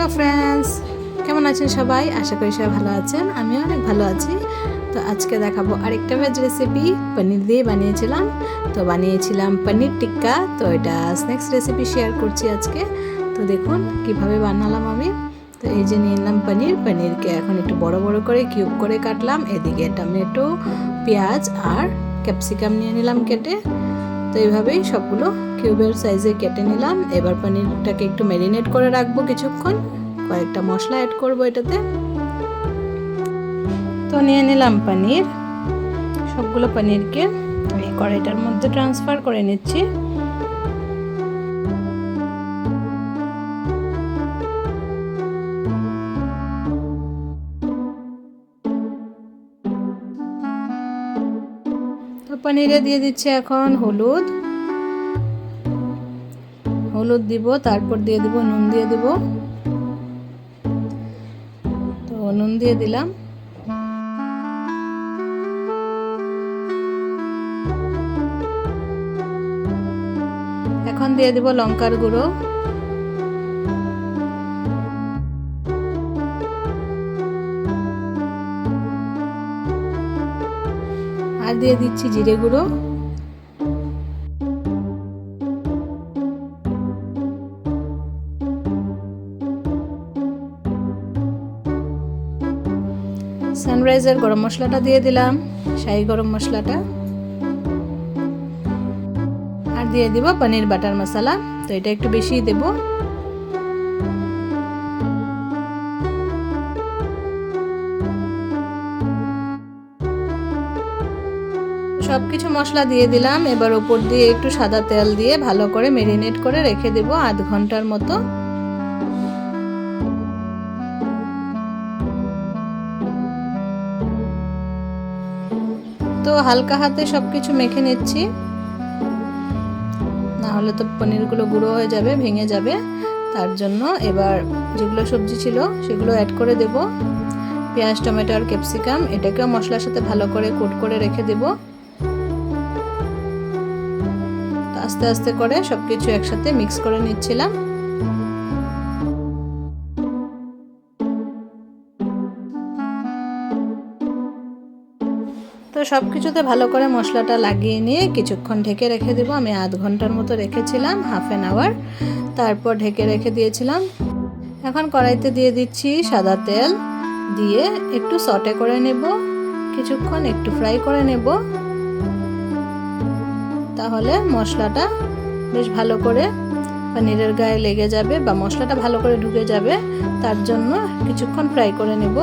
Hello friends, কেমন আছেন সবাই? আশা করি সবাই ভালো আছেন। আমিও অনেক ভালো আছি। তো আজকে দেখাবো আরেকটা ভেজ রেসিপি। পনির দিয়ে বানিয়েছিলাম পনির টিক্কা। তো এটা স্ন্যাক্স রেসিপি শেয়ার করছি আজকে। তো দেখুন কিভাবে বানালাম আমি। তো এই যে নিয়ে নিলাম পনিরকে এখন একটু বড় বড় করে কিউব করে কাটলাম। এদিকে টমেটো, পেঁয়াজ আর ক্যাপসিকাম নিয়ে নিলাম কেটে। তো এইভাবেই সবগুলো কিউবের সাইজে কেটে নিলাম। এবার পনিরটাকে একটু ম্যারিনেট করে রাখবো কিছুক্ষণ, কয়েকটা মশলা অ্যাড করবো এটাতে। তো নিয়ে নিলাম পনির, সবগুলো পনিরকে এই কড়াইটার মধ্যে ট্রান্সফার করে নিচ্ছি। তো পনিরে দিয়ে দিচ্ছি এখন হলুদ দিব, তারপর দিয়ে দিব নুন দিয়ে দিব। তো নুন দিয়ে দিলাম। এখন দিয়ে দিব লঙ্কার গুঁড়ো, আর দিয়ে দিচ্ছি জিরে গুঁড়ো। সানরাইজের গরম মশলাটা দিয়ে দিলাম, শাহি গরম মশলাটা, আর দিয়ে দিব পনির বাটার মশলা। তো এটা একটু বেশি দেব। সবকিছু মশলা দিয়ে দিলাম। এবার উপর দিয়ে একটু সাদা তেল দিয়ে ভালো করে ম্যারিনেট করে রেখে দেব আধ ঘন্টার মতো। তো হালকা হাতে সবকিছু মেখে নিচ্ছি, না হলে তো পনিরগুলো গুঁড়ো হয়ে যাবে, ভেঙে যাবে। তার জন্য এবার যেগুলো সবজি ছিল সেগুলো অ্যাড করে দেব। পেঁয়াজ, টমেটো আর ক্যাপসিকাম এটাকেও মশলার সাথে ভালো করে কোট করে রেখে দেব। আস্তে আস্তে করে সবকিছু একসাথে মিক্স করে নিচ্ছিলাম। তো সব কিছুতে ভালো করে মশলাটা লাগিয়ে নিয়ে কিছুক্ষণ ঢেকে রেখে দেবো। আমি আধ ঘন্টার মতো রেখেছিলাম, হাফ অ্যান আওয়ার। তারপর ঢেকে রেখে দিয়েছিলাম। এখন কড়াইতে দিয়ে দিচ্ছি সাদা তেল, দিয়ে একটু সটে করে নেব, কিছুক্ষণ একটু ফ্রাই করে নেব। তাহলে মশলাটা বেশ ভালো করে পনিরের গায়ে লেগে যাবে বা মশলাটা ভালো করে ঢুকে যাবে। তার জন্য কিছুক্ষণ ফ্রাই করে নেব।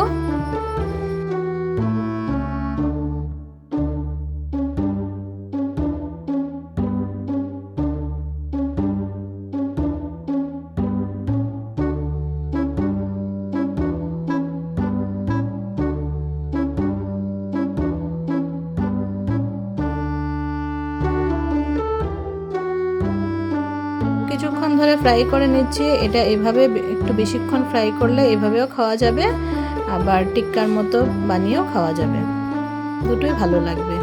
কিছুক্ষণ ধরে ফ্রাই করে নিচ্ছি। এটা এভাবে একটু বেশিক্ষণ ফ্রাই করলে এভাবেও খাওয়া যাবে, আবার টিক্কার মতো বানিয়েও খাওয়া যাবে, দুটোই ভালো লাগবে।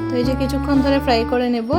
তো এই যে কিছুক্ষণ ধরে ফ্রাই করে নেব।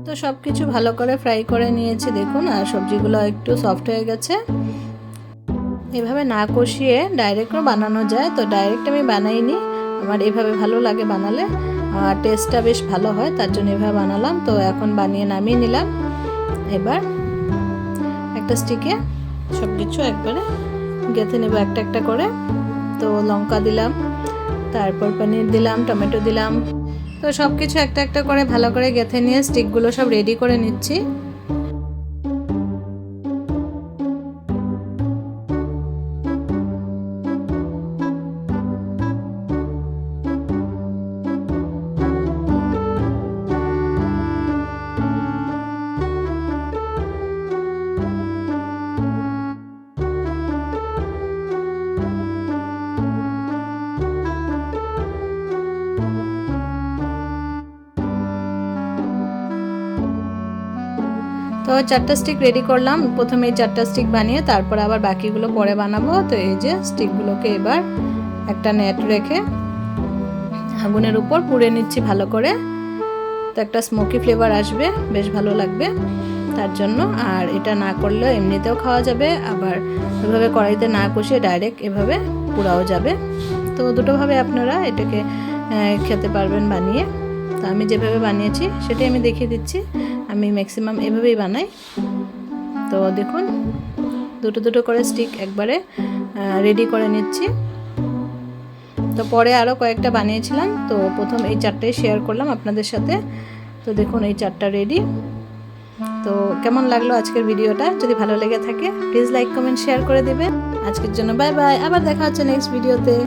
তো সব কিছু ভালো করে ফ্রাই করে নিয়েছি দেখুন, আর সবজিগুলো একটু সফট হয়ে গেছে। এভাবে না কষিয়ে ডাইরেক্টও বানানো যায়, তো ডাইরেক্ট আমি বানাইনি, আমার এভাবে ভালো লাগে বানালে, আর টেস্টটা বেশ ভালো হয়, তার জন্য এভাবে বানালাম। তো এখন বানিয়ে নামিয়ে নিলাম। এবার একটা স্টিকে সব কিছু একবারে গেঁথে নেব একটা একটা করে। তো লঙ্কা দিলাম, তারপর পনির দিলাম, টমেটো দিলাম। তো সব কিছু একটা একটা করে ভালো করে গেঁথে নিয়ে স্টিকগুলো সব রেডি করে নিচ্ছি। তো 4টা স্টিক রেডি করলাম। প্রথমে এই 4টা স্টিক বানিয়ে তারপর আবার বাকিগুলো পরে বানাবো। তো এই যে স্টিকগুলোকে এবার একটা নেট রেখে আগুনের উপর পুড়ে নিচ্ছি ভালো করে। তো একটা স্মোকি ফ্লেভার আসবে, বেশ ভালো লাগবে তার জন্য। আর এটা না করলেও এমনিতেও খাওয়া যাবে, আবার এভাবে কড়াইতে না কষিয়ে ডাইরেক্ট এভাবে পোড়াও যাবে। তো দুটোভাবে আপনারা এটাকে খেতে পারবেন বানিয়ে। তো আমি যেভাবে বানিয়েছি সেটাই আমি দেখিয়ে দিচ্ছি। আমি ম্যাক্সিমাম এভাবেই বানাই। তো দেখুন দুটো দুটো করে স্টিক একবারে রেডি করে নিচ্ছি। তো পরে আরও কয়েকটা বানিয়েছিলাম, তো প্রথম এই 4টাই শেয়ার করলাম আপনাদের সাথে। তো দেখুন এই 4টা রেডি। তো কেমন লাগলো আজকের ভিডিওটা? যদি ভালো লেগে থাকে প্লিজ লাইক কমেন্ট শেয়ার করে দেবেন। আজকের জন্য বাই বাই, আবার দেখা হচ্ছে নেক্সট ভিডিওতে।